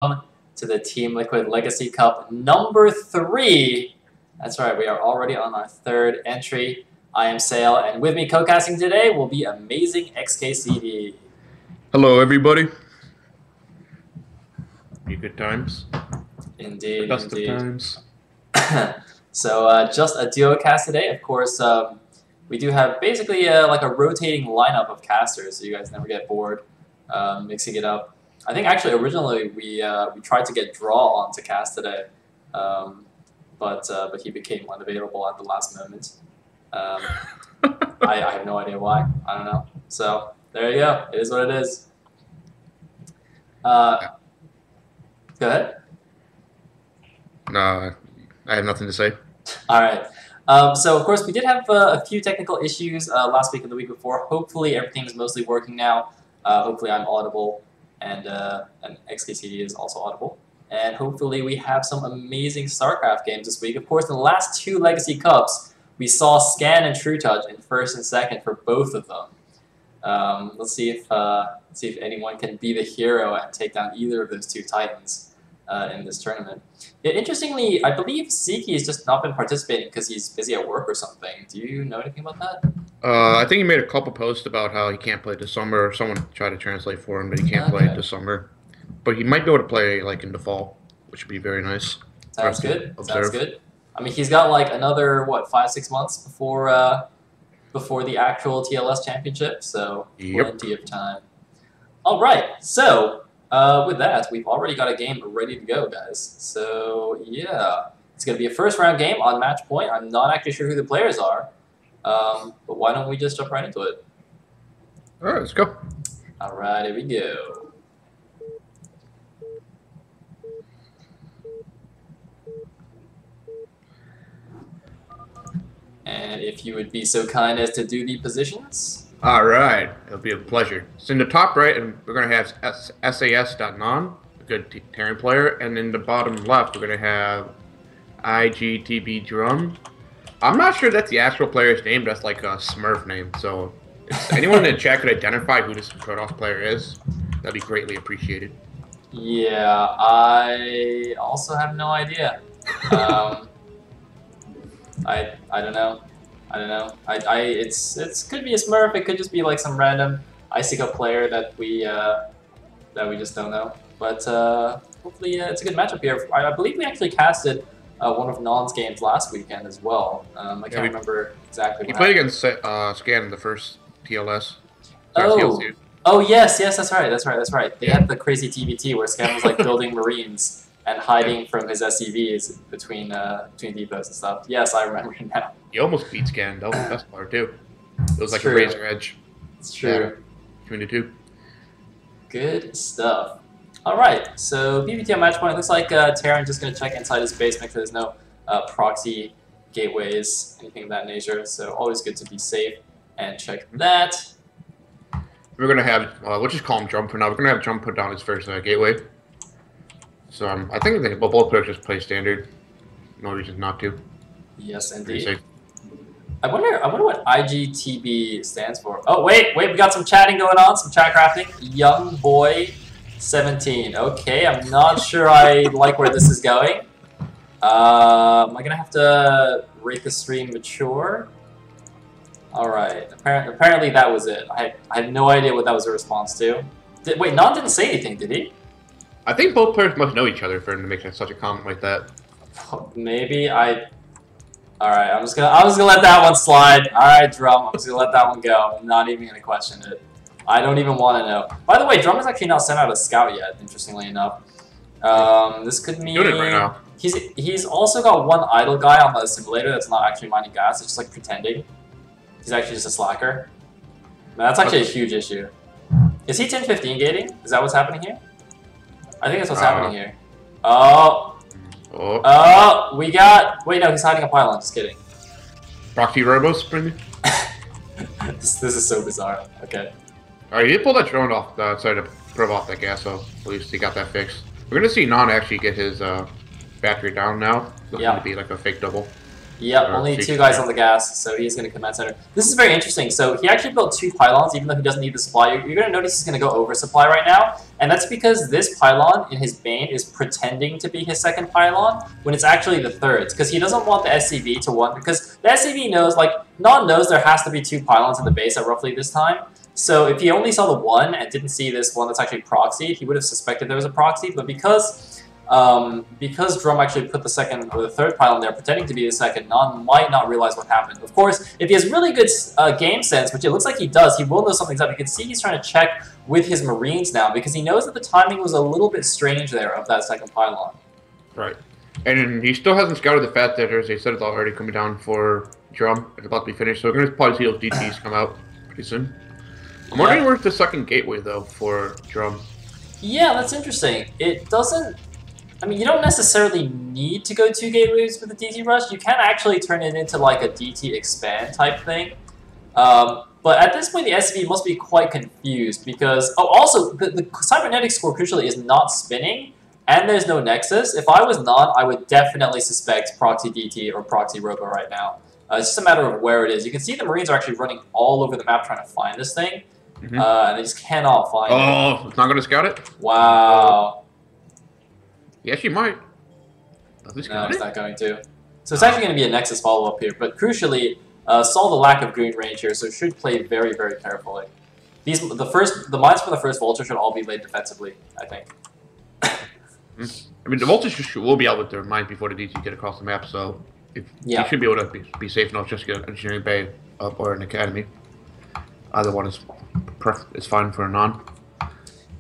to the Team Liquid Legacy Cup number 3. That's right, we are already on our 3rd entry. I am Sale, and with me co-casting today will be amazing XKCD. Hello, everybody. Be good times. Indeed, Best indeed. of times. So just a duo cast today. Of course, we do have basically like a rotating lineup of casters, so you guys never get bored mixing it up. I think actually originally we tried to get Draw on to cast today, but he became unavailable at the last moment. I have no idea why. I don't know. So there you go. It is what it is. Go ahead. No, I have nothing to say. All right. So of course we did have a few technical issues last week and the week before. Hopefully everything's mostly working now. Hopefully I'm audible, and XKCD is also audible. And hopefully we have some amazing StarCraft games this week. Of course, in the last 2 Legacy Cups, we saw Scan and True Touch in 1st and 2nd for both of them. Let's see if anyone can be the hero and take down either of those 2 Titans in this tournament. Yeah, interestingly, I believe Siki has just not been participating because he's busy at work or something. Do you know anything about that? I think he made a couple posts about how he can't play this summer. Someone tried to translate for him, but he can't play this summer. But he might be able to play like in the fall, which would be very nice. Sounds good. Sounds good. I mean, he's got like another, what, 5-6 months before before the actual TLS championship, so plenty of time. All right, so with that, we've already got a game ready to go, guys. So yeah, it's going to be a first-round game on match point. I'm not actually sure who the players are, but why don't we just jump right into it? All right, let's go. All right, here we go. And if you would be so kind as to do the positions. All right, it'll be a pleasure. So in the top right, and we're going to have sas.non, a good Terran player, and in the bottom left, we're going to have igtbdrum. I'm not sure that's the actual player's name, but that's like a Smurf name. So if anyone in the chat could identify who this Protoss player is, that'd be greatly appreciated. Yeah, I also have no idea. I don't know. I don't know. It's could be a Smurf. It could just be like some random Icy Cup player that we just don't know. But hopefully it's a good matchup here. I believe we actually casted one of Non's games last weekend as well. I can't remember exactly. He played against Scan in the first TLS. TLC. Oh yes, that's right. They had the crazy TvP where Scan was like building Marines and hiding from his SCVs between depots and stuff. Yes, I remember it now. He almost beat Scan. That was the best part too. It was like a razor edge. It's true. Between the 2. Good stuff. All right, so PvT on match point. It looks like Terran just going to check inside his base, make sure there's no proxy gateways, anything of that nature. So always good to be safe and check that. We're going to have, we'll just call him Jump for now. We're going to have Jump put down his first gateway. So I think they both players just play standard. No reason not to. Yes, indeed. I wonder what IGTB stands for. Oh wait, we got some chatting going on, some chat crafting. Young boy 17. Okay, I'm not sure I like where this is going. Am I gonna have to rate the stream mature? All right. Apparently that was it. I have no idea what that was a response to. Wait, Non didn't say anything, did he? I think both players must know each other for him to make such a comment like that. Maybe All right, I'm just gonna let that one slide. All right, Drum, I'm just gonna let that one go. I'm not even gonna question it. I don't even want to know. By the way, Drum has actually not sent out a scout yet. Interestingly enough, this could mean doing it right now. He's also got one idle guy on the simulator that's not actually mining gas. It's just like pretending. He's actually just a slacker. Man, that's actually a huge issue. Is he 10-15 gating? Is that what's happening here? I think that's what's happening here. Oh, we got... Wait, no, he's hiding a pylon. Just kidding. Proxy robos, Brendan? this is so bizarre. Okay. Alright, he did pull that drone off, sorry to probe off that gas, so at least he got that fixed. We're gonna see Non actually get his battery down now. Looking to be like a fake double. Yep, only 2 guys on the gas, so he's going to command center. This is very interesting. So he actually built 2 pylons, even though he doesn't need the supply. You're going to notice he's going to go oversupply right now, and that's because this pylon in his Bane is pretending to be his second pylon when it's actually the third, because he doesn't want the SCV to one, because the SCV knows, like, Non knows there has to be 2 pylons in the base at roughly this time. So if he only saw the one and didn't see this one that's actually proxied, he would have suspected there was a proxy, but because Drum actually put the second or the third pylon there, pretending to be the second, Non might not realize what happened. Of course, if he has really good game sense, which it looks like he does, he will know something's up. You can see he's trying to check with his Marines now, because he knows that the timing was a little bit strange there of that second pylon. Right. And he still hasn't scouted the fat theaters. They said it's already coming down for Drum. It's about to be finished, so we're going to probably see those DTs come out pretty soon. I'm wondering where's the second gateway, though, for Drum. Yeah, that's interesting. It doesn't... I mean, you don't necessarily need to go 2 gateways with the DT Rush. You can actually turn it into, like, a DT Expand type thing. But at this point, the SV must be quite confused because... Oh, also, the cybernetic score, crucially, is not spinning, and there's no Nexus. If I was Non, I would definitely suspect Proxy DT or Proxy Robo right now. It's just a matter of where it is. You can see the Marines are actually running all over the map trying to find this thing. And they just cannot find it. Oh, it's not going to scout it? Wow. Yeah, she might. No, it's not going to. So it's actually going to be a Nexus follow-up here, but crucially, saw the lack of green range here, so it should play very, very carefully. The mines from the first Vulture should all be laid defensively, I think. I mean, the Vultures will be out with their mines before the DT get across the map, so you should be able to be safe enough just to get an engineering bay up or an academy. Either one is fine for a Non.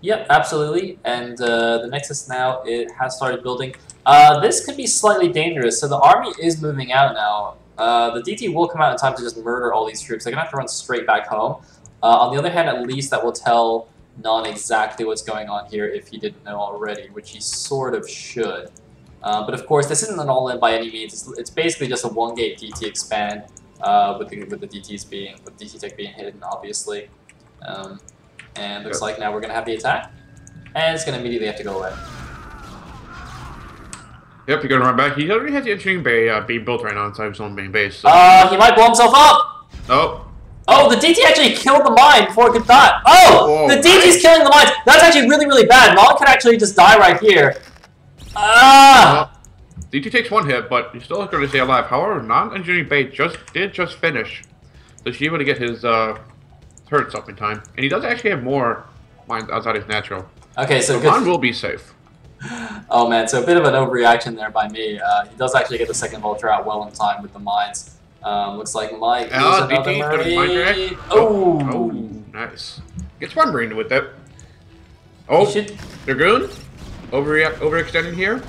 Yep, absolutely. And the Nexus now, it has started building. This could be slightly dangerous. So the army is moving out now. The DT will come out in time to just murder all these troops. They're going to have to run straight back home. On the other hand, at least that will tell Non exactly what's going on here if he didn't know already, which he sort of should. But of course, this isn't an all-in by any means. It's basically just a 1-gate DT expand with the DT tech being hidden, obviously. And looks like now we're going to have the attack, and it's going to immediately have to go away. Yep, you're going to run back. He already has the engineering bay being built right now inside his own main base. So. He might blow himself up! Oh. Oh, the DT actually killed the mine before it could die. Oh! Whoa, the DT's killing the mines! That's actually really, really bad. Non could actually just die right here. DT takes 1 hit, but he's still going to stay alive. However, non-engineering bay did just finish. So she's able to get his turrets up in time. And he does actually have more mines outside his natural. Okay, so Non will be safe. Oh man, so a bit of an overreaction there by me. He does actually get the second Vulture out well in time with the mines. Looks like Mike is another Marine. Oh, nice. Gets 1 Marine with that. Oh, Dragoon? Overextending here?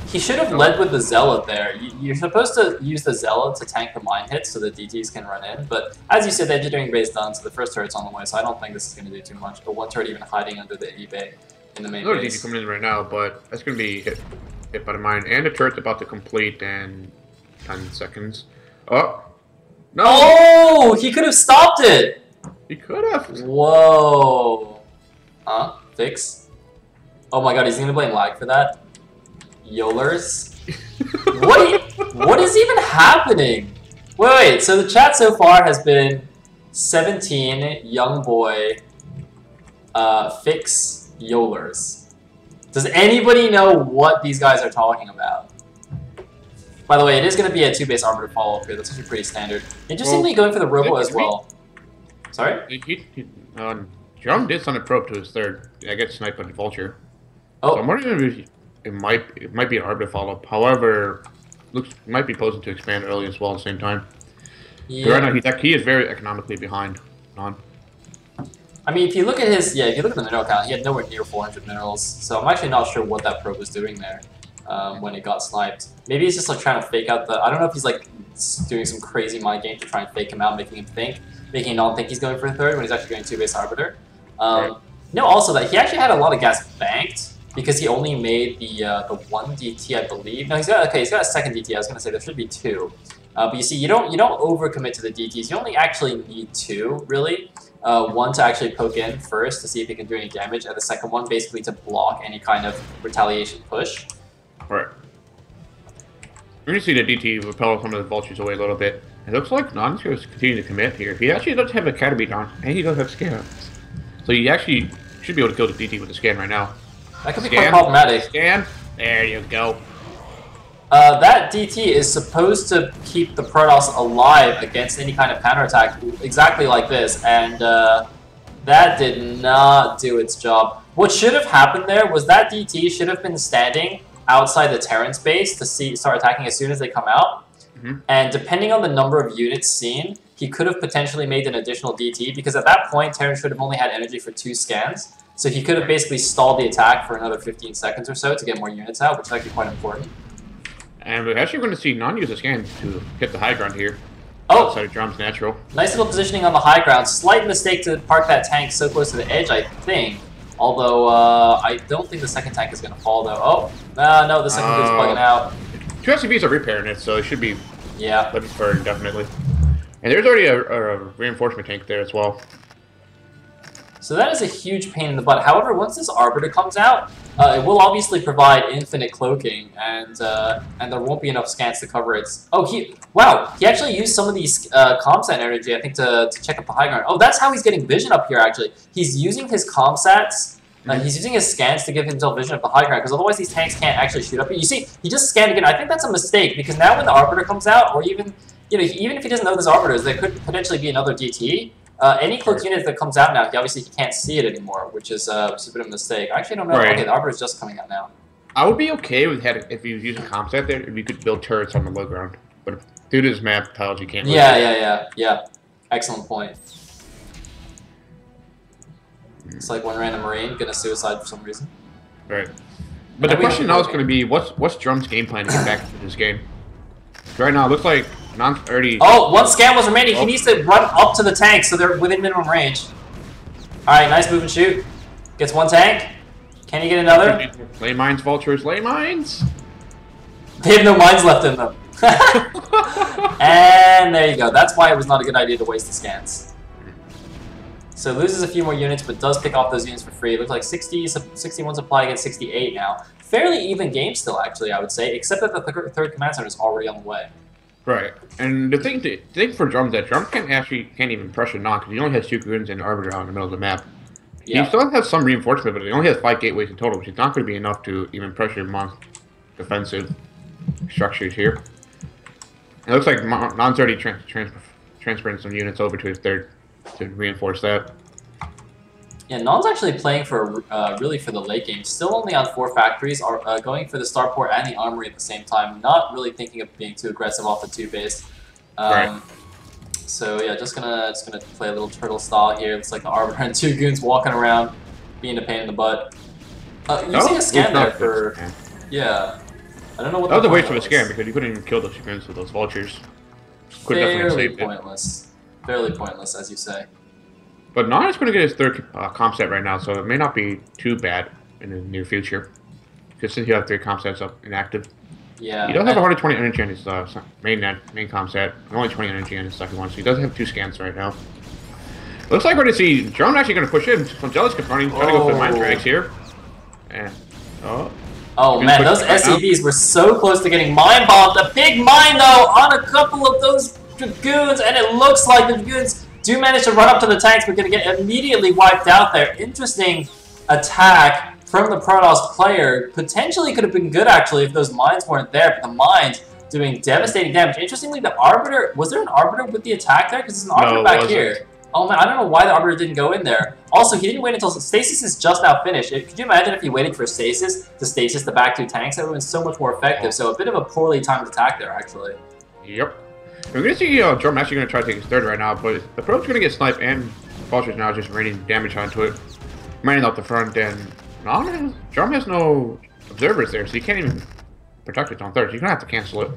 He should have led with the Zealot there. You're supposed to use the Zealot to tank the mine hits so the DTs can run in, but as you said, the engineering bay is done, so the first turret's on the way, so I don't think this is going to do too much. But 1 turret even hiding under the eBay in the main base. There's a DT coming in right now, but that's going to be hit by the mine, and the turret's about to complete in 10 seconds. Oh! No! Oh! He could have stopped it! He could have! Whoa! Huh? Fix? Oh my god, he's going to blame lag for that? Yolers? What is even happening? Wait, so the chat so far has been 17, young boy, fix, Yolers. Does anybody know what these guys are talking about? By the way, it is going to be a 2-base Arbiter follow-up here. That's actually pretty standard. Interestingly, going for the Robo as well. Sorry? Drum did send a probe to his third. I get sniped by the Vulture. Oh. So I'm wondering if it might be an Arbiter follow-up. However, might be posing to expand early as well at the same time. Yeah. Right now, he is very economically behind Non. I mean, if you look at his, if you look at the mineral count, he had nowhere near 400 minerals. So I'm actually not sure what that probe was doing there. When it got sniped. Maybe he's just like trying to fake out I don't know if he's like doing some crazy mind game to try and fake him out, making Non think he's going for a third when he's actually going 2-base Arbiter. Right. No, also that he actually had a lot of gas banked because he only made the 1 DT, I believe. No, he's got a second DT. I was gonna say there should be 2. But you see, you don't overcommit to the DTs. You only actually need 2, really. 1 to actually poke in first to see if he can do any damage, and the second one basically to block any kind of retaliation push. Right. We're going to see the DT repel some of the vultures away a little bit. It looks like Non's going to continue to commit here. He actually does have Academy Don, and he does have scans. So he actually should be able to kill the DT with the scan right now. That could be quite problematic. Scan. There you go. That DT is supposed to keep the Protoss alive against any kind of counterattack, exactly like this, and that did not do its job. What should have happened there was that DT should have been standing outside the Terran base to start attacking as soon as they come out. And depending on the number of units seen, he could have potentially made an additional DT, because at that point, Terran should have only had energy for 2 scans. So he could have basically stalled the attack for another 15 seconds or so to get more units out, which is actually quite important. And we're actually going to see Non use a scan to hit the high ground here. Oh! Outside of Drum's natural. Nice little positioning on the high ground. Slight mistake to park that tank so close to the edge, I think. Although, I don't think the second tank is going to fall, though. Oh, no, the second is bugging out. 2 SCVs are repairing it, so it should be looking for indefinitely. And there's already a reinforcement tank there as well. So that is a huge pain in the butt. However, once this Arbiter comes out, it will obviously provide infinite cloaking, and there won't be enough scans to cover it. Oh, he actually used some of these comsat energy, I think, to check up the high ground. Oh, that's how he's getting vision up here, actually. He's using his comsats, he's using his scans to give himself vision up the high ground, because otherwise these tanks can't actually shoot up here. You see, he just scanned again. I think that's a mistake, because now when the Arbiter comes out, or even, even if he doesn't know this Arbiter, there could potentially be another DT. Any cloaked unit that comes out now, he can't see it anymore, which is a bit of a mistake. I actually don't know. Right. Okay, the Arbiter is just coming out now. I would be okay with if he was using comsat there, if you could build turrets on the low ground. But due to his map topology, can't. Yeah. Excellent point. It's like one random Marine gonna suicide for some reason. Right. But the question now is going to be, what's Drum's game plan to get back into this game? Right now, it looks like Non's already... Oh, 1 scan was remaining. He needs to run up to the tank so they're within minimum range. Alright, nice move and shoot. Gets 1 tank. Can he get another? Lay mines, vultures, lay mines! They have no mines left in them. And there you go. That's why it was not a good idea to waste the scans. So loses a few more units, but does pick off those units for free. It looks like 61 supply against 68 now. Fairly even game still, actually, I would say, except that the third command center is already on the way. Right, and the thing for Drum is that Drum can't even pressure Non, because he only has 2 goons and an Arbiter out in the middle of the map. Yeah. He still has some reinforcement, but he only has 5 gateways in total, which is not going to be enough to even pressure Mon's defensive structures here. It looks like Non's already transferring some units over to his third to reinforce that. Yeah, Non's actually playing for really for the late game. Still only on 4 factories, going for the starport and the armory at the same time. Not really thinking of being too aggressive off the 2 base. Right. So yeah, just gonna play a little turtle style here. It's like the Arbiter and 2 goons walking around, being a pain in the butt. Using a scan there for I don't know what. That was a waste of a scan because you couldn't even kill those goons with those vultures. Fairly pointless. Fairly pointless, as you say. But Non is going to get his 3rd comp right now, so it may not be too bad in the near future. Because since you have 3 comp up inactive. Yeah. He does have 120 energy on his main comp and only 20 energy on his second one, so he does have 2 scans right now. Looks like we're going to see Drone actually going to push in. Some Jealous confronting, trying to go for the mine drags here. And, oh man, those SCVs were so close to getting mine bombed. A big mine though on a couple of those dragoons, and it looks like the dragoons do manage to run up to the tanks, but going to get immediately wiped out there. Interesting attack from the Protoss player. Potentially could have been good actually if those mines weren't there, but the mines doing devastating damage. Interestingly, the Arbiter, was there an Arbiter with the attack there? Because there's an Arbiter back here. Oh man, I don't know why the Arbiter didn't go in there. Also, he didn't wait until Stasis is just now finished. Could you imagine if he waited for Stasis to Stasis the back 2 tanks? That would have been so much more effective. So a bit of a poorly timed attack there, actually. Yep. We're going to see Drum actually going to try to take his 3rd right now, but the Pro's going to get sniped, and Vulture's now just raining damage onto it. Mining out the front, and Drum has no observers there, so he can't even protect it on 3rd. So you're going to have to cancel it.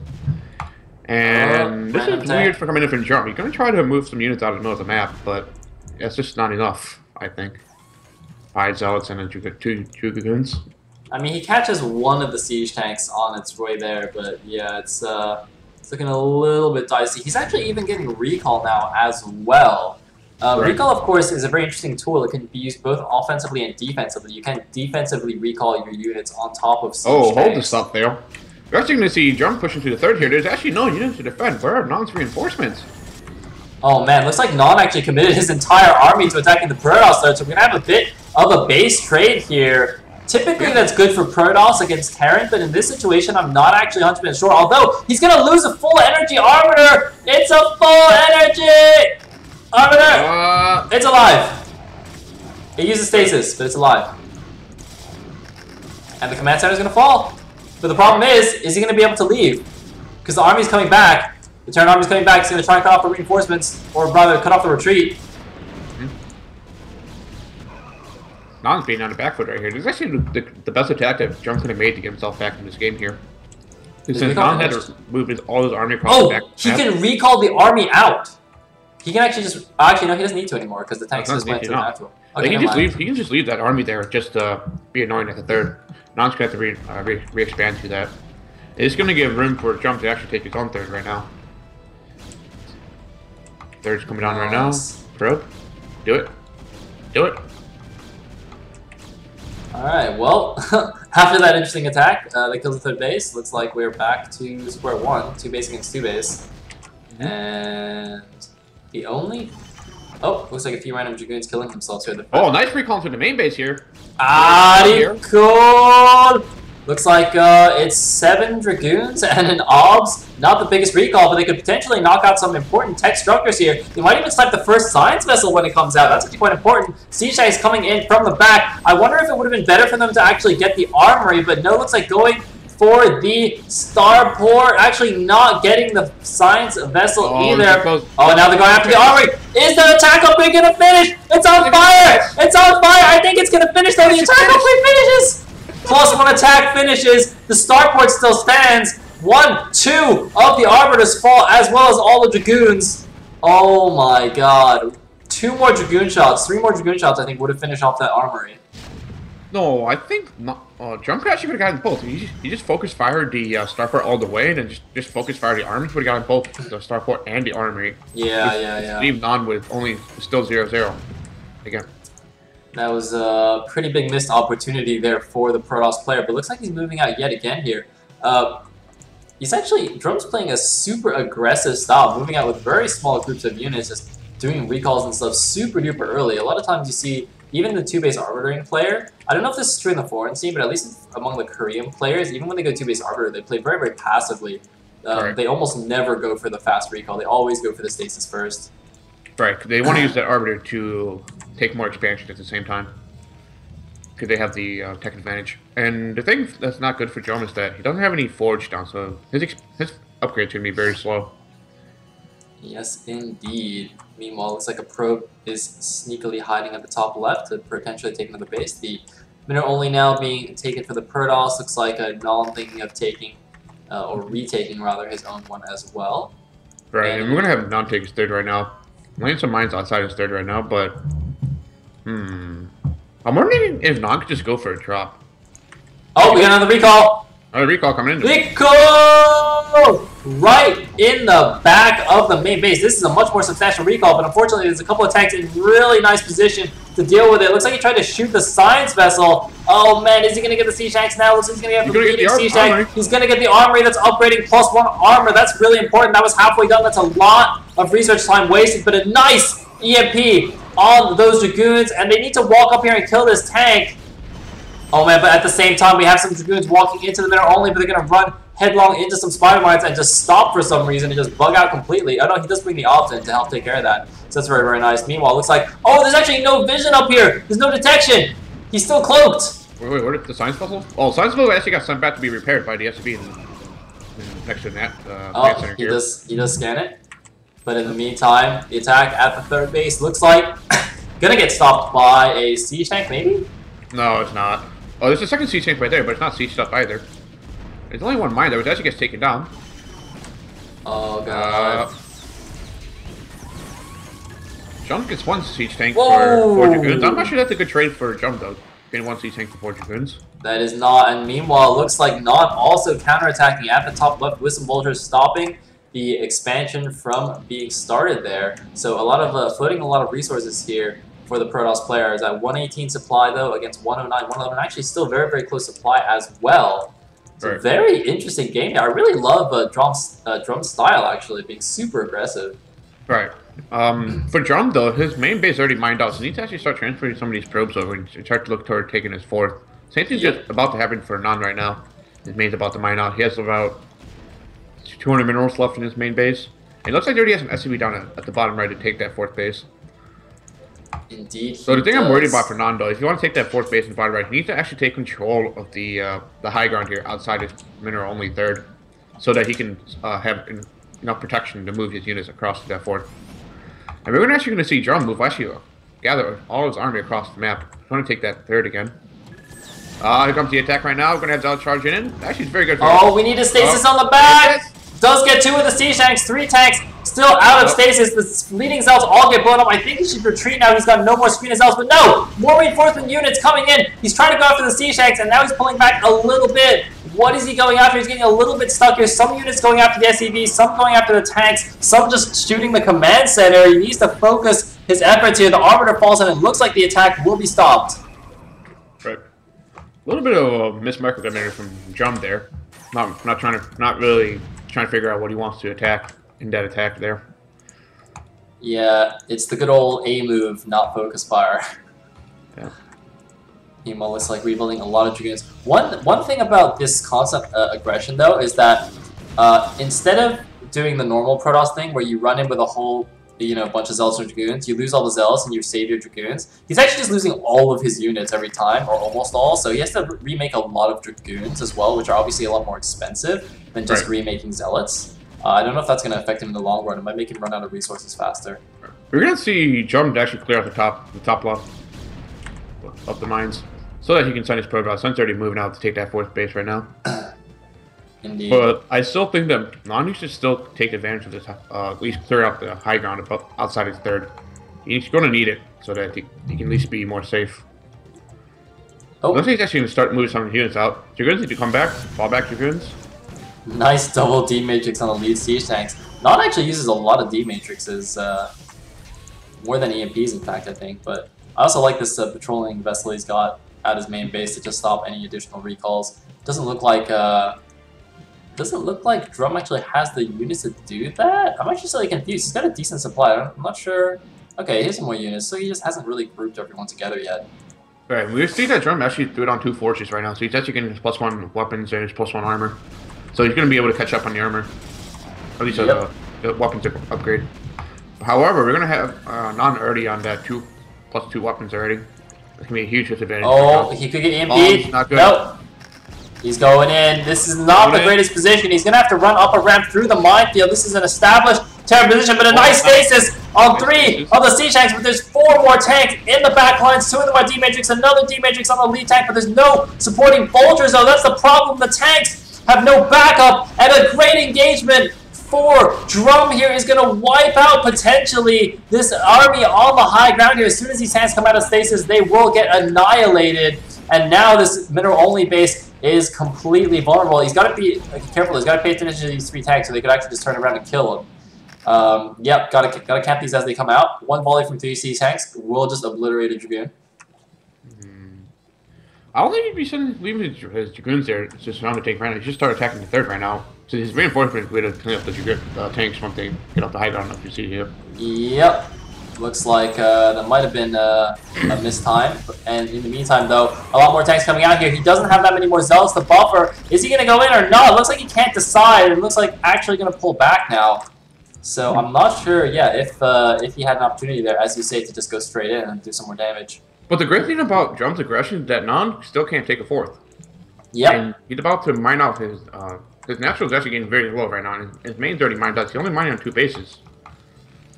And this is weird for coming in from Drum. You're going to try to move some units out of the middle of the map, but it's just not enough, I think. 5 Zealots and then 2 Dragoons. I mean, he catches 1 of the siege tanks on its way there, but yeah, it's looking a little bit dicey. He's actually even getting recall now as well. Right. Recall, of course, is a very interesting tool. It can be used both offensively and defensively. You can defensively recall your units on top of siege tanks. Hold this up there. We're actually going to see Drum pushing to the third here. There's actually no units to defend. Where are Non's reinforcements? Oh man, looks like Non actually committed his entire army to attacking the Protoss there, so we're going to have a bit of a base trade here. Typically that's good for Protoss against Terran, but in this situation I'm not actually 100% sure. Although, he's going to lose a full energy Arbiter! It's a full energy! Arbiter! It's alive! It uses stasis, but it's alive. And the command center is going to fall. But the problem is he going to be able to leave? Because the army's coming back. The Terran army's coming back. He's going to try and cut off the reinforcements, or rather, cut off the retreat. Non's being on the back foot right here. This is actually the best attack that Drum could have made to get himself back in this game here. Since Non had to move all his army across the back. Oh, he can recall the army out. He can actually just... Actually, no, he doesn't need to anymore, because the tanks just went to the natural. Okay, he can just leave that army there, just be annoying at the third. Non's going to have to re-expand to that. It's going to give room for Drum to actually take his own third right now. Third's coming on right now. Probe. Do it. Do it. Alright, well, after that interesting attack, that kills the third base. Looks like we're back to square one. 2 base against 2 base. And the only... Oh, looks like a few random Dragoons killing themselves here. Oh, nice recall to the main base here. Cool. Looks like it's 7 Dragoons and an OBS. Not the biggest recall, but they could potentially knock out some important tech structures here. They might even snipe the first science vessel when it comes out. That's actually quite important. Siege tanks coming in from the back. I wonder if it would have been better for them to actually get the armory, but no, looks like going for the starport. Actually not getting the science vessel either. Oh, now they're going after the armory. Is the attack up big gonna finish? It's on fire! It's on fire! I think it's gonna finish though. The attack hopefully finishes! +1 attack finishes. The starport still stands. 1, 2 of the arbiters fall, as well as all the Dragoons. Oh my god. 2 more Dragoon shots, 3 more Dragoon shots I think would have finished off that armory. No, I think not. Drum actually would have gotten both. He just focused fired the starport all the way, and then just focused fire the army. Would have gotten both the starport and the armory. Yeah. Leave Non with only still 0-0 again. That was a pretty big missed opportunity there for the Protoss player, but looks like he's moving out yet again here. He's actually, Drum's playing a super aggressive style, moving out with very small groups of units, just doing recalls and stuff super duper early. A lot of times you see even the 2-base arbitering player, I don't know if this is true in the foreign scene, but at least among the Korean players, even when they go 2-base arbiter, they play very, very passively. They almost never go for the fast recall. They always go for the stasis first. Right, they want to use that arbiter to take more expansion at the same time. Because they have the tech advantage. And the thing that's not good for Drum is that he doesn't have any forge down, so his upgrade's going to be very slow. Yes, indeed. Meanwhile, looks like a probe is sneakily hiding at the top left to potentially take another base. The mineral only now being taken for the Protoss. Looks like a Non thinking of taking, or retaking rather, his own one as well. Right, and we're going to have Non take his third right now. Laying some mines outside his third right now, but... I'm wondering if Non could just go for a drop. Oh, we got another recall! Another recall coming in. Recall! Right in the back of the main base. This is a much more substantial recall, but unfortunately there's a couple of tanks in really nice position to deal with it. Looks like he tried to shoot the science vessel. Oh man, is he going to get the siege tanks now? Looks like he's going to get the leading siege tank. He's going to get the armory that's upgrading +1 armor. That's really important. That was halfway done. That's a lot of research time wasted, but a nice EMP on those Dragoons, and they need to walk up here and kill this tank. Oh man, but at the same time, we have some Dragoons walking into the mineral only, but they're going to run headlong into some spider mines and just stop for some reason and just bug out completely. Oh no, he does bring the ops in to help take care of that. So that's very, very nice. Meanwhile, it looks like, oh, there's actually no vision up here. There's no detection. He's still cloaked. Wait, what? The science puzzle? Oh, science puzzle actually got sent back to be repaired by the SCB next to that center here. He does scan it. But in the meantime, the attack at the third base looks like gonna get stopped by a siege tank, maybe? No, it's not. Oh, there's a second siege tank right there, but it's not sieged up either. There's only one mine there, which actually gets taken down. Oh god. Jump gets 1 siege tank for 4 Dragoons. I'm not sure that's a good trade for Jump though. Getting 1 siege tank for 4 Dragoons. That is not, and meanwhile, it looks like not also counterattacking at the top left with some bolters stopping the expansion from being started there. So a lot of floating a lot of resources here for the Protoss players. At 118 supply though against 109, 111 actually still very, very close supply as well. a very interesting game here. I really love Drum's style, actually, being super aggressive. Right. For Drum, though, his main base already mined out, so he needs to actually start transferring some of these probes over and start to look toward taking his 4th. Same thing's just about to happen for Non right now. His main's about to mine out. He has about 200 minerals left in his main base. And it looks like he already has an SCV down at the bottom right to take that 4th base. Indeed. So the thing I'm worried about for Non, though, if you want to take that 4th base in the bottom right, he needs to actually take control of the high ground here outside his mineral-only 3rd, so that he can have enough protection to move his units across to that 4th. And we're actually going to see Drum move, actually gather all his army across the map. He's going to take that 3rd again. Here comes the attack right now. We're going to have Zealot charge in. Actually, it's very good. We need a stasis on the back. Does get 2 of the siege tanks, 3 tanks still out of stasis. The leading Zealots all get blown up. I think he should retreat now. He's got no more screen of Zealots, but no! More reinforcement units coming in. He's trying to go after the siege tanks, and now he's pulling back a little bit. What is he going after? He's getting a little bit stuck here. Some units going after the SCVs, some going after the tanks, some just shooting the command center. He needs to focus his efforts here. The Arbiter falls, and it looks like the attack will be stopped. Right. A little bit of a mismicrocommand from Drum there. Not really trying to figure out what he wants to attack in that attack there. Yeah, it's the good old A move, not focus fire. Yeah. Meanwhile, looks like rebuilding a lot of Dragoons. One thing about this concept aggression, though, is that instead of doing the normal Protoss thing, where you run in with a whole bunch of Zealots or Dragoons, you lose all the Zealots and you save your Dragoons. He's actually just losing all of his units every time, or almost all, so he has to remake a lot of Dragoons as well, which are obviously a lot more expensive than just remaking Zealots. I don't know if that's going to affect him in the long run. It might make him run out of resources faster. We're going to see Drum actually clear out the top left of the mines, so that he can send his probe out. Sun's already moving out to take that 4th base right now. Indeed. But I still think that Non should still take advantage of this, at least clear out the high ground outside his 3rd. He's going to need it so that he can at least be more safe. Looks like he's actually going to start moving some of the units out. Dragoons need to come back, fall back Dragoons. Nice double D-Matrix on the lead siege tanks. Non actually uses a lot of D-Matrixes, more than EMPs in fact, I think. But I also like this patrolling vessel he's got at his main base to just stop any additional recalls. Doesn't look like Drum actually has the units to do that. I'm actually slightly confused. He's got a decent supply. I'm not sure. Okay, here's some more units, so he just hasn't really grouped everyone together yet. Right, we see that Drum actually threw it on 2 forces right now, so he's actually getting his +1 weapons and his +1 armor. So he's going to be able to catch up on the armor. At least the weapons upgrade. However, we're going to have Non already on that +2 weapons already. That's going to be a huge disadvantage. Oh, he could get EMP'd. Not good. Nope. He's going in. This is not the greatest position. He's going to have to run up a ramp through the minefield. This is an established terror position, but a nice stasis on 3 of the siege tanks, but there's 4 more tanks in the back lines. 2 of them are D-Matrix, another D-Matrix on the lead tank, but there's no supporting vultures, though. That's the problem. The tanks have no backup, and a great engagement for Drum here is going to wipe out, potentially, this army on the high ground here. As soon as these tanks come out of stasis, they will get annihilated, and now this mineral-only base is completely vulnerable. He's got to be careful. He's got to pay attention to these 3 tanks, so they could actually just turn around and kill him. Yep, gotta camp these as they come out. 1 volley from 3 siege tanks will just obliterate a Dragoon. I don't think he'd be leaving his Dragoons there just around to take right now. He should start attacking the 3rd right now. So his reinforcement way to clean up the tanks once they get up the high ground, if you see here. Yep. Looks like that might have been a missed time. And in the meantime, though, a lot more tanks coming out here. He doesn't have that many more Zealots to buffer. Is he going to go in or not? It looks like he can't decide. It looks like actually going to pull back now. So I'm not sure, if he had an opportunity there, as you say, to just go straight in and do some more damage. But the great thing about Drum's aggression is that Non still can't take a 4th. Yep. And he's about to mine out his natural is actually getting very low right now. And his main's already mined out. He's only mining on 2 bases.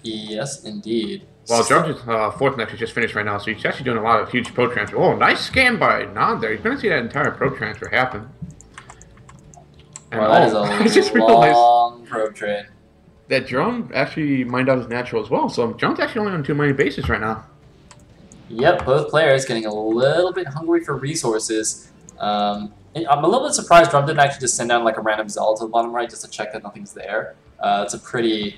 Yes, indeed. Well, Drum's 4th next is just finished right now, so he's actually doing a lot of huge pro transfer. Oh, nice scan by Non there. He's going to see that entire pro transfer happen. And well, that is a long probe trade. That Drum actually mined out his natural as well, so Drum's actually only on 2 mining bases right now. Yep, both players getting a little bit hungry for resources. I'm a little bit surprised Drum didn't actually just send down like a random Zealot to the bottom right just to check that nothing's there. It's a pretty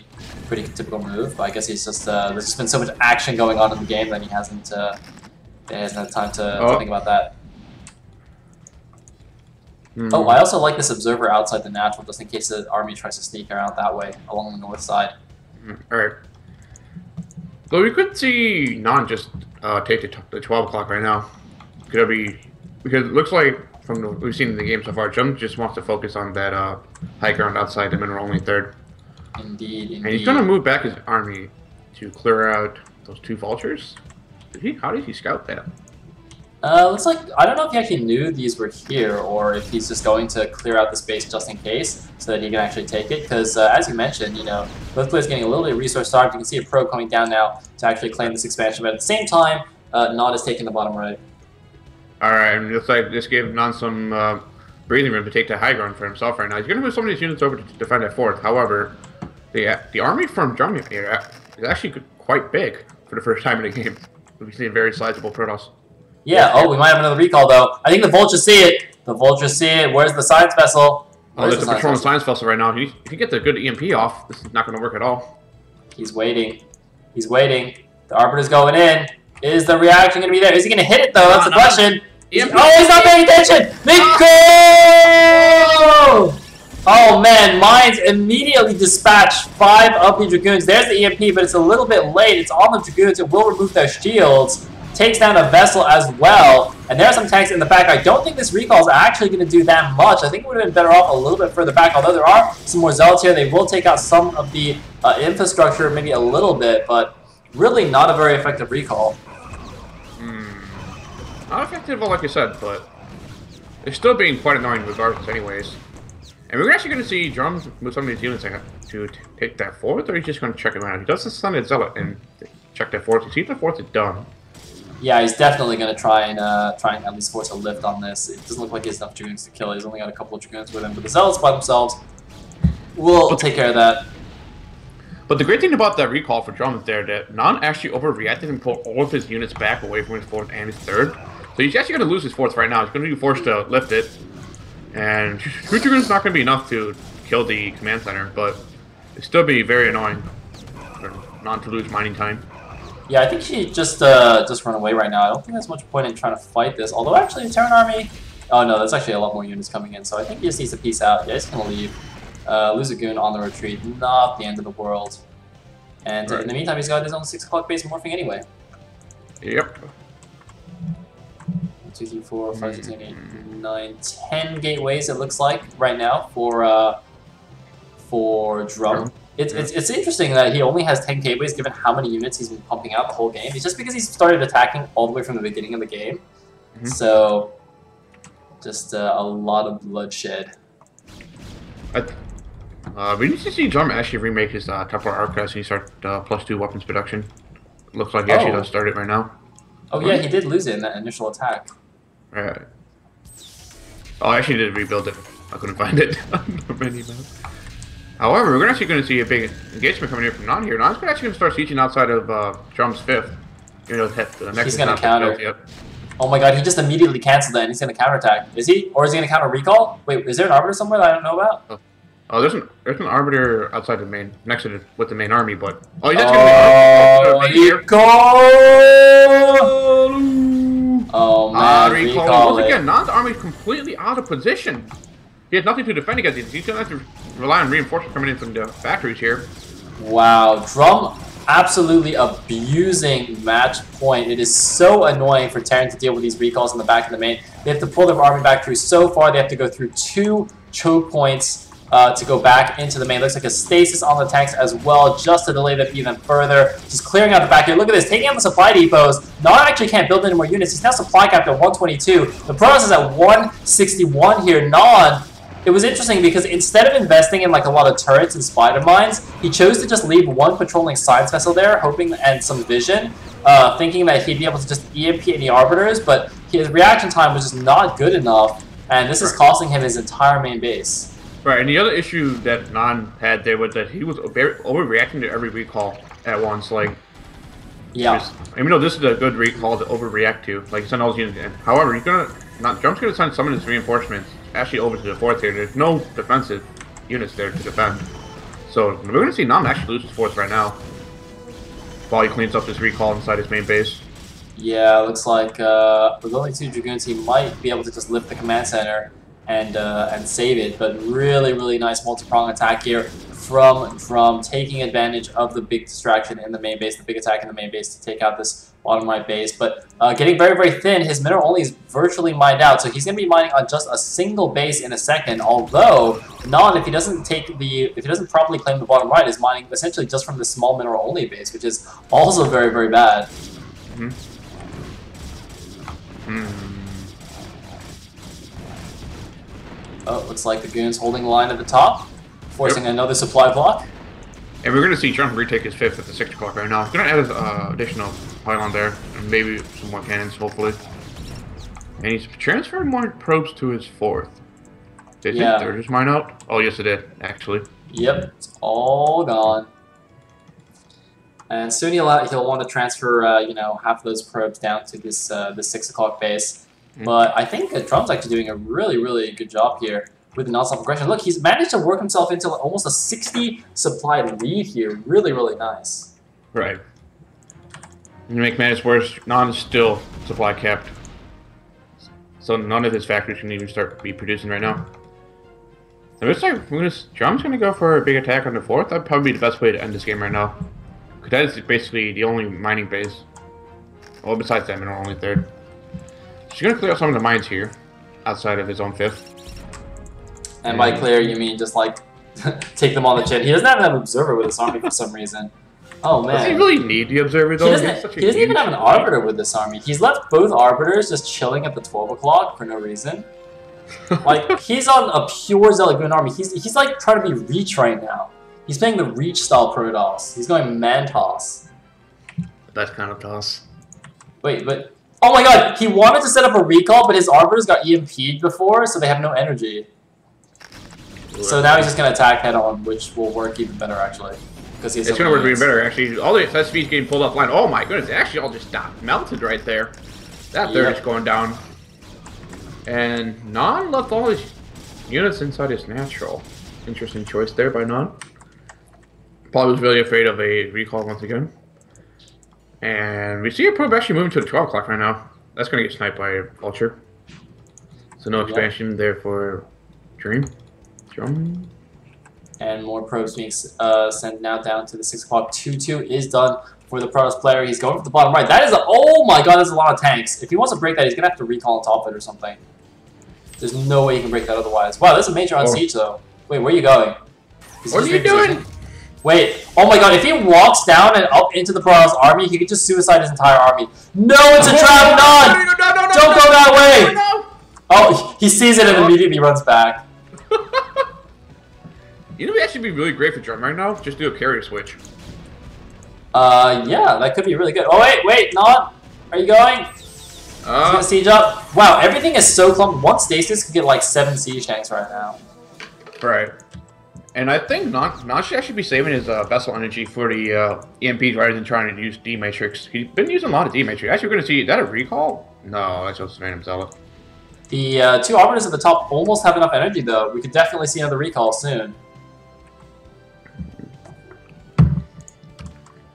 typical move, but I guess he's just there's just been so much action going on in the game that he hasn't had time to think about that. Oh, I also like this observer outside the natural, just in case the army tries to sneak around that way, along the north side. Alright. So we could see Non just take the 12 o'clock right now. Could it be... Because it looks like, from what we've seen in the game so far, Jump just wants to focus on that high ground outside the mineral only third. Indeed. And he's going to move back his army to clear out those 2 vultures. How did he scout that? Looks like, I don't know if he actually knew these were here, or if he's just going to clear out the space just in case, so that he can actually take it, because as you mentioned, you know, both players getting a little bit of resource starved. You can see a pro coming down now to actually claim this expansion, but at the same time, Nod is taking the bottom right. Alright, and it looks like this gave Non some breathing room to take the high ground for himself right now. He's going to move some of these units over to defend that fourth. However, the army from Drum here is actually quite big for the first time in the game. We've seen a very sizable Protoss. Yeah, oh, we might have another recall, though. I think the Vultures see it. The Vultures see it. Where's the science vessel? Oh, there's a patrolling science vessel right now. If he gets a good EMP off, this is not going to work at all. He's waiting. He's waiting. The Arbiter's going in. Is the reaction going to be there? Is he going to hit it, though? That's the question. Oh, he's not paying attention! They go! Oh, man. Mines immediately dispatch 5 of the Dragoons. There's the EMP, but it's a little bit late. It's on the Dragoons. It will remove their shields. Takes down a vessel as well, and there are some tanks in the back. I don't think this recall is actually going to do that much. I think it would have been better off a little bit further back, although there are some more zealots here. They will take out some of the infrastructure, maybe a little bit, but really not a very effective recall. Not effective, like you said, but it's still being quite annoying regardless anyways. And we're actually going to see Drum with some of these units to take that fourth, or he's just going to check him out. He does the Sunny Zealot and check that fourth. You see if the fourth is done. Yeah, he's definitely going to try and at least force a lift on this. It doesn't look like he has enough Dragoons to kill. He's only got a couple of Dragoons with him, but the Zealots by themselves will take care of that. But the great thing about that recall for Drum is that Non actually overreacted and pulled all of his units back away from his fourth and his third. So he's actually going to lose his fourth right now. He's going to be forced to lift it. And 2 Dragoons not going to be enough to kill the command center, but it'll still be very annoying for Non to lose mining time. Yeah, I think she just run away right now. I don't think there's much point in trying to fight this. Although, actually, the Terran army... Oh, no, there's actually a lot more units coming in. So I think he just needs to peace out. Yeah, he's going to leave. Lose a goon on the retreat. Not the end of the world. And in the meantime, he's got his own 6 o'clock base morphing anyway. Yep. 2, 3, 4, 5, 6, 7, 8, 9, 10 gateways, it looks like, right now for Drum. It's interesting that he only has 10 gateways given how many units he's been pumping out the whole game. It's just because he's started attacking all the way from the beginning of the game. So, just a lot of bloodshed. We need to see Drum actually remake his Templar Arcus and start +2 weapons production. Looks like he actually does start it right now. Oh yeah, he did lose it in that initial attack. Right. Oh, I actually did rebuild it. I couldn't find it on the menu map. However, we're actually going to see a big engagement coming here from Non here. Non's actually going to start sieging outside of Drum's 5th. You know, the next he's going to counter. Oh my god, he just immediately canceled that and he's going to counterattack. Is he? Or is he going to counter recall? Wait, is there an Arbiter somewhere that I don't know about? Oh, there's an Arbiter outside the main, next to with the main army, but... Oh, he's actually going to go! Oh man, recall once again, Non's army is completely out of position. He has nothing to defend against these. He's going to have to rely on reinforcements coming in from the factories here. Wow, Drum absolutely abusing match point. It is so annoying for Terran to deal with these recalls in the back of the main. They have to pull their army back through so far. They have to go through 2 choke points to go back into the main. Looks like a stasis on the tanks as well, just to delay them even further. Just clearing out the back here. Look at this, taking out the supply depots. Non actually can't build any more units. He's now supply capped at 122. The Protoss is at 161 here. Non, it was interesting because instead of investing in like a lot of turrets and spider mines, he chose to just leave 1 patrolling science vessel there, hoping and some vision, thinking that he'd be able to just EMP any arbiters, but his reaction time was just not good enough, and this is costing him his entire main base. Right, and the other issue that Non had there was that he was overreacting to every recall at once. Like, yeah. Even though this is a good recall to overreact to, like send all those units in. However, he's Drum's gonna send some of his reinforcements actually over to the 4th here. There's no defensive units there to defend, so we're gonna see Non actually lose his 4th right now while he cleans up this recall inside his main base. Yeah, looks like with only 2 Dragoons, he might be able to just lift the command center and save it. But really nice multi-prong attack here from Drum, taking advantage of the big distraction in the main base, the big attack in the main base to take out this bottom right base. But getting very thin, his mineral only is virtually mined out, so he's going to be mining on just a single base in a second. Although Non, if he doesn't properly claim the bottom right, is mining essentially just from the small mineral only base, which is also very bad. Oh, looks like the Goon's holding the line at the top, forcing another supply block. And we're going to see Trump retake his 5th at the 6 o'clock right now. He's going to add additional pylon there, and maybe some more cannons, hopefully. And he's transferred more probes to his 4th. Did his 3rd just mine out? Oh, yes, it did, actually. Yep, it's all gone. And soon he'll want to transfer, you know, half of those probes down to this 6 o'clock base. But I think Drum's actually doing a really good job here with the non-stop aggression. Look, he's managed to work himself into almost a 60 supply lead here. Really nice. Right. And to make matters worse, Non is still supply capped. So none of his factories can even start be producing right now. It looks like Drum's going to go for a big attack on the 4th. That'd probably be the best way to end this game right now. Because that is basically the only mining base. Well, besides that, mineral only 3rd. He's going to clear out some of the mines here, outside of his own 5th. And by clear, you mean just like take them on the chin. He doesn't have an observer with his army for some reason. Oh man. Does he really need the observer though? He doesn't even have an arbiter with this army. He's left both arbiters just chilling at the 12 o'clock for no reason. Like, he's on a pure Zealot Goon army. He's like trying to be Reach right now. He's playing the Reach style Protoss. He's going Mantos. That's kind of toss. Wait, but oh my god, he wanted to set up a recall, but his arbiters got EMP'd before, so they have no energy. So now he's just going to attack head-on, which will work even better, actually. Because he's it's going to work even better, actually. All the SSV's getting pulled offline. Oh my goodness, they actually all just stopped. Melted right there. That 3rd is going down. And Non left all his units inside his natural. Interesting choice there by Non. Probably was really afraid of a recall once again. And we see a probe actually moving to the 12 o'clock right now. That's going to get sniped by a Vulture. So no expansion there for Drum. And more probes being sent now down to the 6 o'clock. 2-2 is done for the Protoss player. He's going for the bottom right. That is oh my god, there's a lot of tanks. If he wants to break that, he's going to have to recall on top of it or something. There's no way he can break that otherwise. Wow, that's a major on siege though. Wait, where are you going? What are you doing? Wait, oh my god, if he walks down and up into the Protoss army, he could just suicide his entire army. No, it's a trap! Non! No, don't go that way! No. Oh, he sees it and immediately runs back. You know, it'd actually be really great for Drum right now. Just do a carrier switch. Yeah, that could be really good. Oh wait, Non, are you going? He's gonna siege up. Wow, everything is so clumped. One stasis could get like 7 siege tanks right now. Right. And I think Non should actually be saving his vessel energy for the EMPs rather than trying to use D-Matrix. He's been using a lot of D-Matrix. Actually, we're going to see, is that a recall? No, that's just a random Zealot. The 2 arbiters at the top almost have enough energy, though. We could definitely see another recall soon.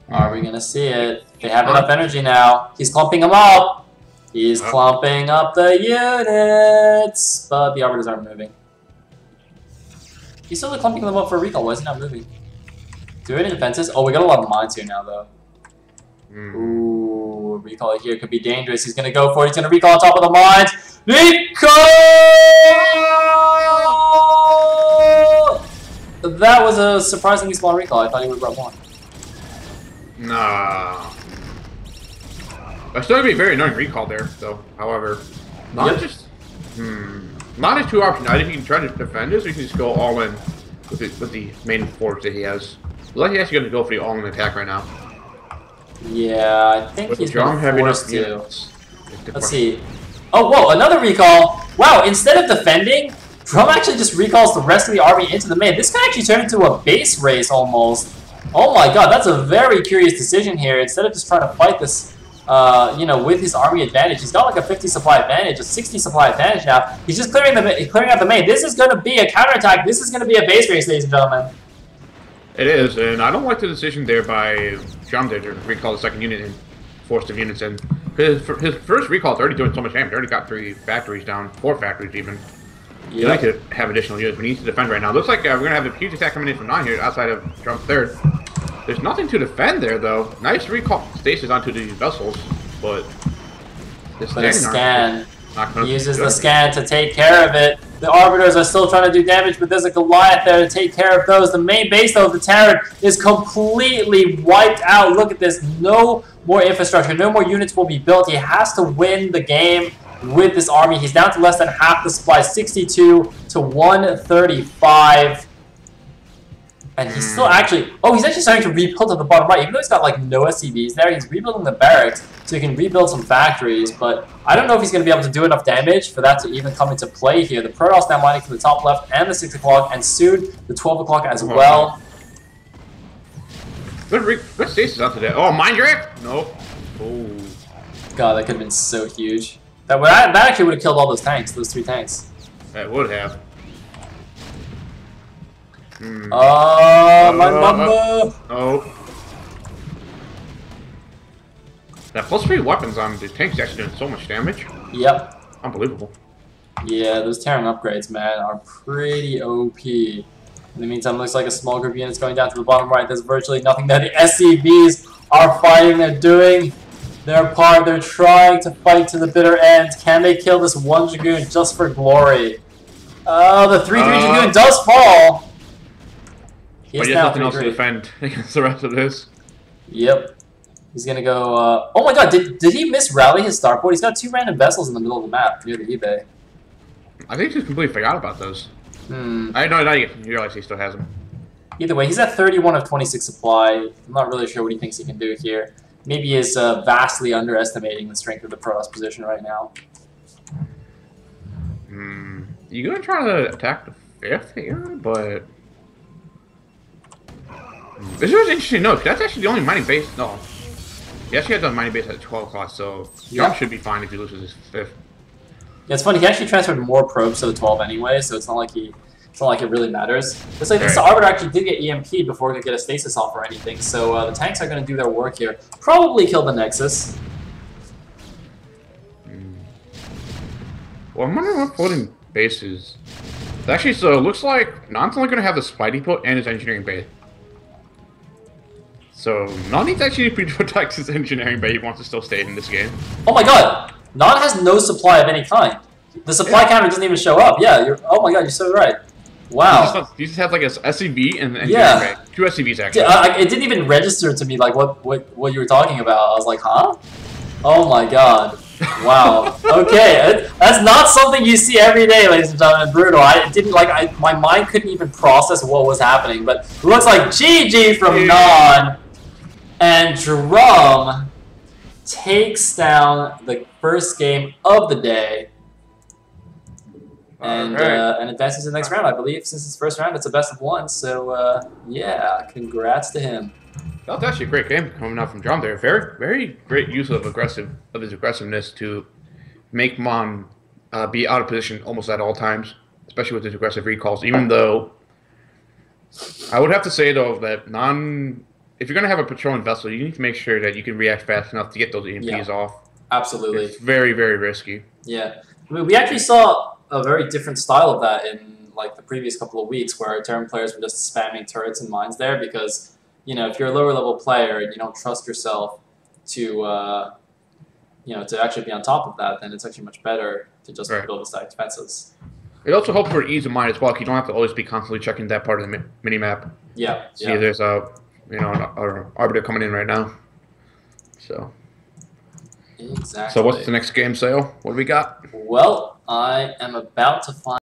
Are we going to see it? They have enough energy now. He's clumping them up. He's clumping up the units. But the arbiters aren't moving. He's still clumping them up for a recall. Why is he not moving? Do we have any defenses? Oh, we got a lot of mines here now, though. Ooh, a recall here could be dangerous. He's going to go for it. He's going to recall on top of the mines. Recall! That was a surprisingly small recall. I thought he would have brought more. Nah. That's still going to be a very annoying recall there, though. However, not just... Not his 2 options. Either he can try to defend this, or he can just go all in with the main force that he has. Looks like he's actually going to go for the all-in attack right now. Yeah, I think he's going to force to. Units. Let's see. Oh, whoa, another recall. Wow, instead of defending, Drum actually just recalls the rest of the army into the main. This could actually turn into a base race almost. Oh my god, that's a very curious decision here. Instead of just trying to fight this, you know, with his army advantage, he's got like a 50 supply advantage, a 60 supply advantage now. He's just clearing out the main. This is going to be a counterattack. This is going to be a base race, ladies and gentlemen. It is, and I don't like the decision there by Drum to recall the 2nd unit and force the units in. His first recall is already doing so much damage. He already got 3 factories down, 4 factories even. You like to have additional units. We need to defend right now. Looks like we're going to have a huge attack coming in from 9 here outside of Drum 3rd. There's nothing to defend there, though. Nice recall stasis onto these vessels, but... But a scan. He uses the scan to take care of it. The Arbiters are still trying to do damage, but there's a Goliath there to take care of those. The main base, though, of the Terran is completely wiped out. Look at this. No more infrastructure. No more units will be built. He has to win the game with this army. He's down to less than half the supply, 62 to 135. And he's still actually... Oh, he's actually starting to rebuild at the bottom right. Even though he's got, like, no SCVs there, he's rebuilding the barracks so he can rebuild some factories. But I don't know if he's going to be able to do enough damage for that to even come into play here. The Protoss now mining from the top left and the 6 o'clock, and soon the 12 o'clock as well. Good stasis onto that. Oh, Mind Draft? Nope. Oh. God, that could have been so huge. That actually would have killed all those tanks, those 3 tanks. That would have. My mama! Oh. That +3 weapons on the tanks is actually doing so much damage. Yep. Unbelievable. Yeah, those Terran upgrades, man, are pretty OP. In the meantime, looks like a small group of units going down to the bottom right. There's virtually nothing that the SCVs are fighting. They're doing their part. They're trying to fight to the bitter end. Can they kill this 1 Dragoon just for glory? Oh, the 3-3 Dragoon does fall. But he has nothing else to defend against the rest of this. Yep. He's gonna go, oh my god, did he misrally his starport? He's got 2 random vessels in the middle of the map near the eBay. I think he just completely forgot about those. I didn't realize he still has them. Either way, he's at 31 of 26 supply. I'm not really sure what he thinks he can do here. Maybe he's vastly underestimating the strength of the Protoss position right now. You're gonna try to attack the 5th here, but... This is interesting to note. That's actually the only mining base. No. He actually had done mining base at 12 o'clock, so Young should be fine if he loses his 5th. Yeah, it's funny. He actually transferred more probes to the 12 anyway, so it's not like it really matters. It's like this Arbiter actually did get EMP'd before he could get a stasis off or anything, so the tanks are going to do their work here. Probably kill the Nexus. Well, I'm wondering what floating base is. Actually, so it looks like Non's only going to have the Spy Depot and his engineering bay. So, Non needs actually to protect his engineering bay. He wants to still stay in this game. Oh my god! Non has no supply of any kind. The supply counter doesn't even show up. Yeah, oh my god, you're so right. Wow. He just has like a SCV and an engineering bay. 2 SCVs actually. Yeah, it didn't even register to me like what you were talking about. I was like, huh? Oh my god. Wow. Okay, that's not something you see every day, ladies and gentlemen. Brutal. My mind couldn't even process what was happening. But it looks like GG from Non. And Drum takes down the first game of the day. And advances to the next round, I believe. Since it's first round, it's a best of 1. So, yeah, congrats to him. That was actually a great game coming out from Drum there. Very, very great use of his aggressiveness to make Mon be out of position almost at all times, especially with his aggressive recalls. Even though I would have to say though that if you're gonna have a patrolling vessel, you need to make sure that you can react fast enough to get those EMPs off. Absolutely. It's very, very risky. Yeah, I mean, we actually saw a very different style of that in like the previous couple of weeks, where Terran players were just spamming turrets and mines there because, you know, if you're a lower level player and you don't trust yourself to, you know, to actually be on top of that, then it's actually much better to just build the static defenses. It also helps for ease of mind as well. You don't have to always be constantly checking that part of the mini map. Yeah. See, there's an Arbiter coming in right now. So. Exactly. So what's the next game, Sale? What do we got? Well, I am about to find